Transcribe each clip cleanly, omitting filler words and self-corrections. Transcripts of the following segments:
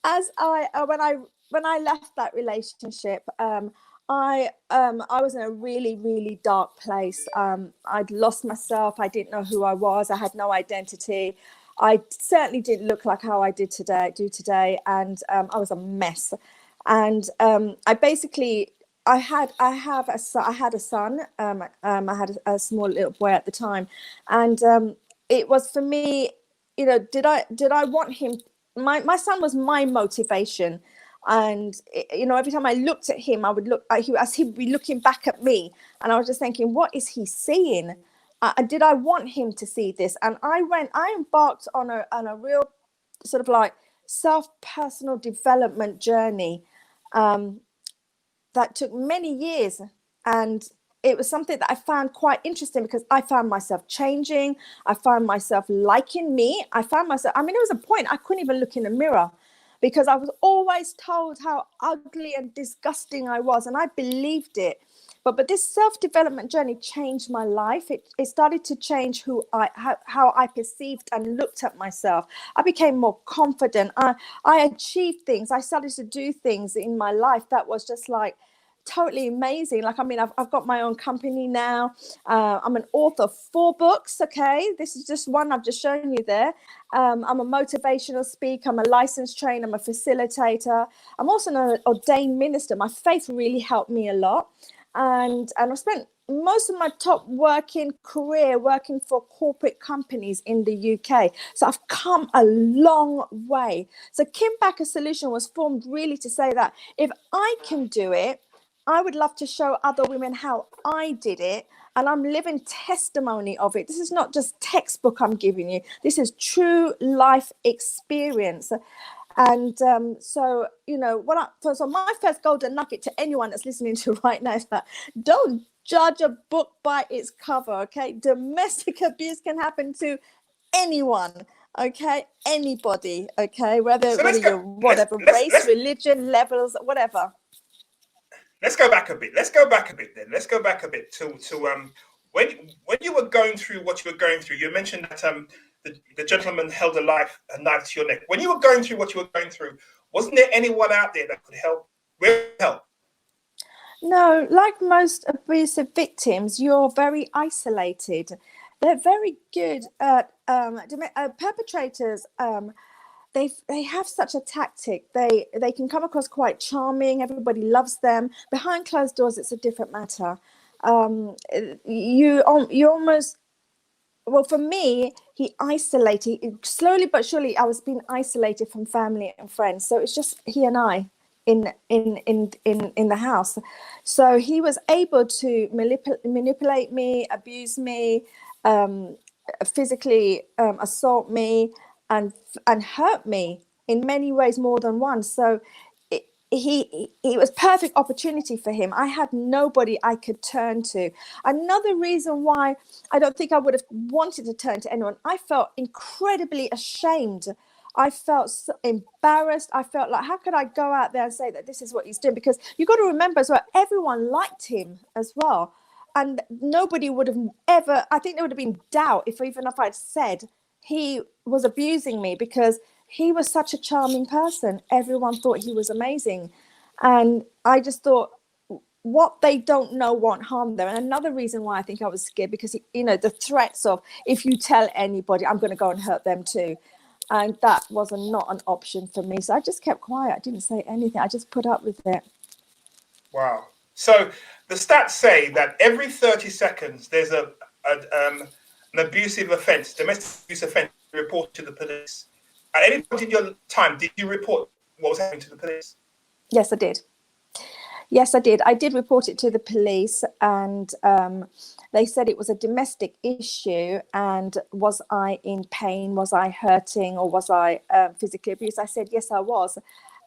as I when I left that relationship, I was in a really, really dark place. I'd lost myself. I didn't know who I was. I had no identity. I certainly didn't look like how I do today, and I was a mess. And I basically I had a son. I had a small little boy at the time, and it was for me. You know, did I want him? My son was my motivation, and you know, every time I looked at him, I would look as he'd be looking back at me, and I was just thinking, what is he seeing? Did I want him to see this? And I embarked on a real sort of like personal development journey, um, that took many years. And it was something that I found quite interesting, because I found myself changing. I found myself liking me. I found myself, I mean, there was a point I couldn't even look in the mirror, because I was always told how ugly and disgusting I was, and I believed it. But this self-development journey changed my life. It started to change how I perceived and looked at myself. I became more confident. I achieved things. I started to do things in my life that was just like totally amazing. Like, I mean, I've got my own company now. I'm an author of 4 books. Okay, this is just one I've just shown you there. I'm a motivational speaker. I'm a licensed trainer. I'm a facilitator. I'm also an ordained minister. My faith really helped me a lot. And I've spent most of my top working career working for corporate companies in the UK. So I've come a long way. So Kim Bacchus Solution was formed really to say that if I can do it, I would love to show other women how I did it. And I'm living testimony of it. This is not just textbook I'm giving you. This is true life experience. And so, you know, so my first golden nugget to anyone that's listening to right now is that don't judge a book by its cover. Okay, domestic abuse can happen to anyone. Okay, anybody. Okay, whether So let's go. you're whatever race, religion, levels, whatever. Let's go back a bit. Let's go back a bit then. Let's go back a bit to when you were going through what you were going through. You mentioned that the gentleman held a knife to your neck. When you were going through what you were going through, wasn't there anyone out there that could help? Where help? No, like most abusive victims, you're very isolated. They're very good at perpetrators. They have such a tactic. They can come across quite charming. Everybody loves them. Behind closed doors, it's a different matter. You almost, well, for me, he isolated slowly but surely. I was being isolated from family and friends, so it's just he and I in the house. So he was able to manipulate me, abuse me, um, physically assault me, and hurt me in many ways, more than once. So he was perfect opportunity for him. I had nobody I could turn to. Another reason why I don't think I would have wanted to turn to anyone, I felt incredibly ashamed. I felt so embarrassed. I felt like, how could I go out there and say that this is what he's doing? Because you've got to remember as well, everyone liked him as well. And nobody would have ever, I think there would have been doubt even if I'd said he was abusing me, because he was such a charming person. Everyone thought he was amazing. And I just thought, what they don't know won't harm them. And another reason why I think I was scared, because, you know, the threats of, if you tell anybody, I'm going to go and hurt them too. And that was not an option for me. So I just kept quiet. I didn't say anything. I just put up with it. Wow. So the stats say that every 30 seconds there's an abusive offence, domestic abuse offence reported to the police. At any point in your time, did you report what was happening to the police? Yes, I did. Yes, I did. I did report it to the police, and they said it was a domestic issue. And was I in pain? Was I hurting? Or was I physically abused? I said, yes, I was.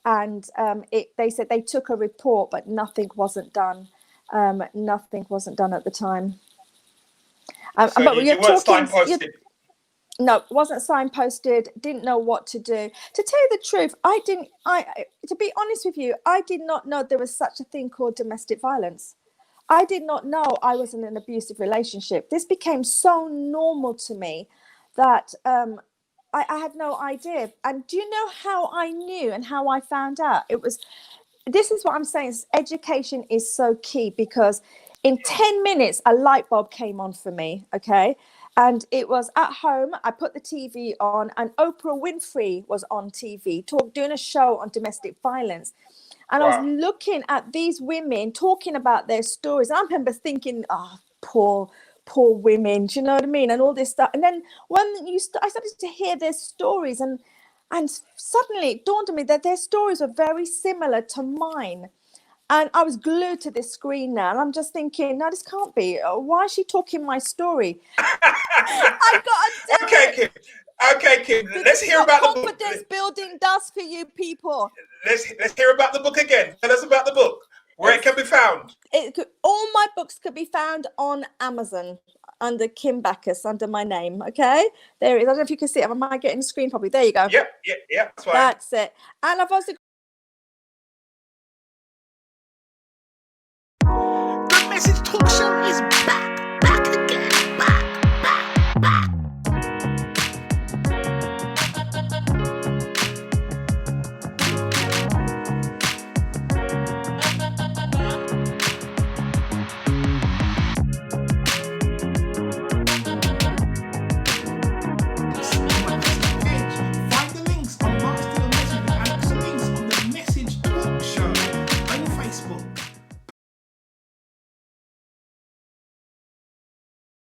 And they said they took a report, but nothing wasn't done. Nothing wasn't done at the time. So but you weren't signposted? No, it wasn't signposted. Didn't know what to do. To tell you the truth, to be honest with you, I did not know there was such a thing called domestic violence. I did not know I was in an abusive relationship. This became so normal to me that I had no idea. And do you know how I knew and how I found out? This is what I'm saying. Education is so key, because in 10 minutes, a light bulb came on for me. Okay. And it was at home. I put the TV on, and Oprah Winfrey was on TV doing a show on domestic violence. And I was Wow. looking at these women talking about their stories. And I remember thinking, oh, poor women, do you know what I mean? And all this stuff. And then when I started to hear their stories, and suddenly it dawned on me that their stories were very similar to mine. And I was glued to this screen now, and I'm just thinking, no, this can't be. Why is she talking my story? I got to do Okay, it. Kim. Okay, Kim. This Let's is hear what about the book. confidence building does for you people. Let's hear about the book again. Tell us about the book. Where it can be found. All my books could be found on Amazon under Kim Bacchus, under my name. Okay, there it is. I don't know if you can see it. Am I getting the screen properly? There you go. Yep. That's fine. That's it. And I've also Good Message Talk Show is back.